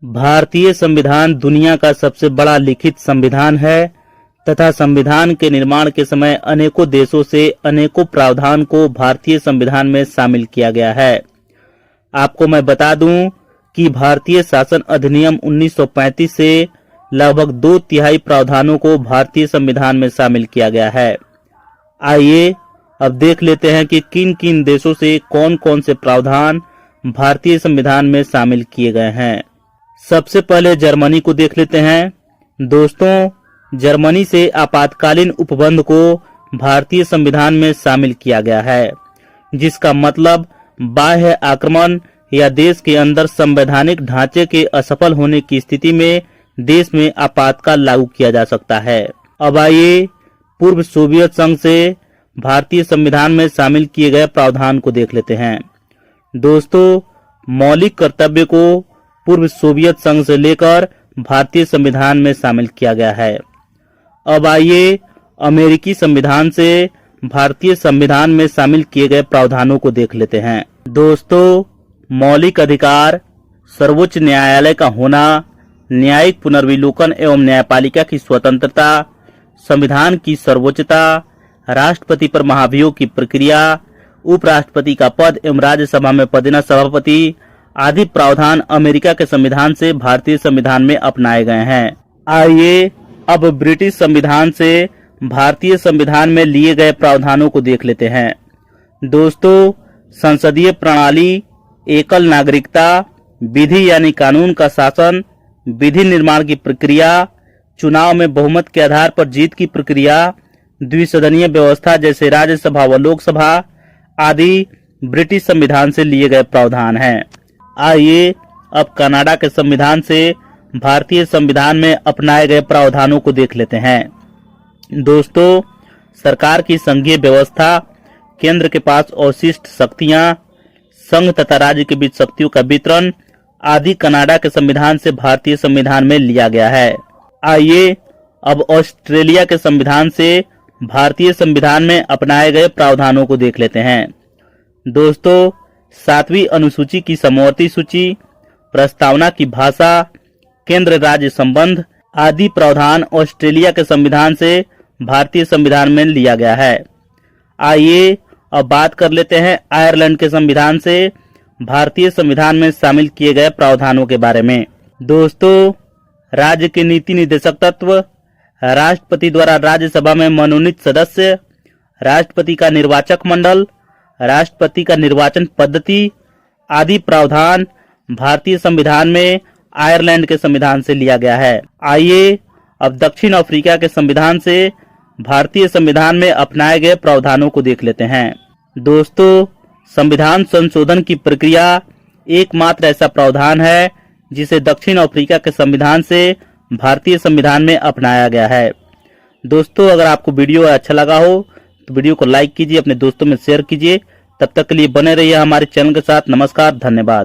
भारतीय संविधान दुनिया का सबसे बड़ा लिखित संविधान है तथा संविधान के निर्माण के समय अनेकों देशों से अनेकों प्रावधान को भारतीय संविधान में शामिल किया गया है। आपको मैं बता दूं कि भारतीय शासन अधिनियम 1935 से लगभग 2/3 प्रावधानों को भारतीय संविधान में शामिल किया गया है। आइए अब देख लेते हैं कि किन किन देशों से कौन कौन से प्रावधान भारतीय संविधान में शामिल किए गए हैं। सबसे पहले जर्मनी को देख लेते हैं। दोस्तों, जर्मनी से आपातकालीन उपबंध को भारतीय संविधान में शामिल किया गया है, जिसका मतलब बाह्य आक्रमण या देश के अंदर संवैधानिक ढांचे के असफल होने की स्थिति में देश में आपातकाल लागू किया जा सकता है। अब आइए पूर्व सोवियत संघ से भारतीय संविधान में शामिल किए गए प्रावधान को देख लेते हैं। दोस्तों, मौलिक कर्तव्य को पूर्व सोवियत संघ से लेकर भारतीय संविधान में शामिल किया गया है। अब आइए अमेरिकी संविधान से भारतीय संविधान में शामिल किए गए प्रावधानों को देख लेते हैं। दोस्तों, मौलिक अधिकार, सर्वोच्च न्यायालय का होना, न्यायिक पुनर्विलोकन एवं न्यायपालिका की स्वतंत्रता, संविधान की सर्वोच्चता, राष्ट्रपति पर महाभियोग की प्रक्रिया, उपराष्ट्रपति का पद एवं राज्यसभा में पदेना सभापति आदि प्रावधान अमेरिका के संविधान से भारतीय संविधान में अपनाए गए हैं। आइए अब ब्रिटिश संविधान से भारतीय संविधान में लिए गए प्रावधानों को देख लेते हैं। दोस्तों, संसदीय प्रणाली, एकल नागरिकता, विधि यानी कानून का शासन, विधि निर्माण की प्रक्रिया, चुनाव में बहुमत के आधार पर जीत की प्रक्रिया, द्विसदनीय व्यवस्था जैसे राज्यसभा व लोकसभा आदि ब्रिटिश संविधान से लिए गए प्रावधान हैं। आइए अब कनाडा के संविधान से भारतीय संविधान में अपनाए गए प्रावधानों को देख लेते हैं। दोस्तों, सरकार की संघीय व्यवस्था, केंद्र के पास अवशिष्ट शक्तियां, संघ तथा राज्य के बीच शक्तियों का वितरण आदि कनाडा के संविधान से भारतीय संविधान में लिया गया है। आइए अब ऑस्ट्रेलिया के संविधान से भारतीय संविधान में अपनाए गए प्रावधानों को देख लेते हैं। दोस्तों, 7वीं अनुसूची की समवर्ती सूची, प्रस्तावना की भाषा, केंद्र राज्य संबंध आदि प्रावधान ऑस्ट्रेलिया के संविधान से भारतीय संविधान में लिया गया है। आइए अब बात कर लेते हैं आयरलैंड के संविधान से भारतीय संविधान में शामिल किए गए प्रावधानों के बारे में। दोस्तों, राज्य के नीति निर्देशक तत्व, राष्ट्रपति द्वारा राज्यसभा में मनोनीत सदस्य, राष्ट्रपति का निर्वाचक मंडल, राष्ट्रपति का निर्वाचन पद्धति आदि प्रावधान भारतीय संविधान में आयरलैंड के संविधान से लिया गया है। आइए अब दक्षिण अफ्रीका के संविधान से भारतीय संविधान में अपनाए गए प्रावधानों को देख लेते हैं। दोस्तों, संविधान संशोधन की प्रक्रिया एकमात्र ऐसा प्रावधान है जिसे दक्षिण अफ्रीका के संविधान से भारतीय संविधान में अपनाया गया है। दोस्तों, अगर आपको वीडियो अच्छा लगा हो तो वीडियो को लाइक कीजिए, अपने दोस्तों में शेयर कीजिए। तब तक के लिए बने रहिए हमारे चैनल के साथ। नमस्कार, धन्यवाद।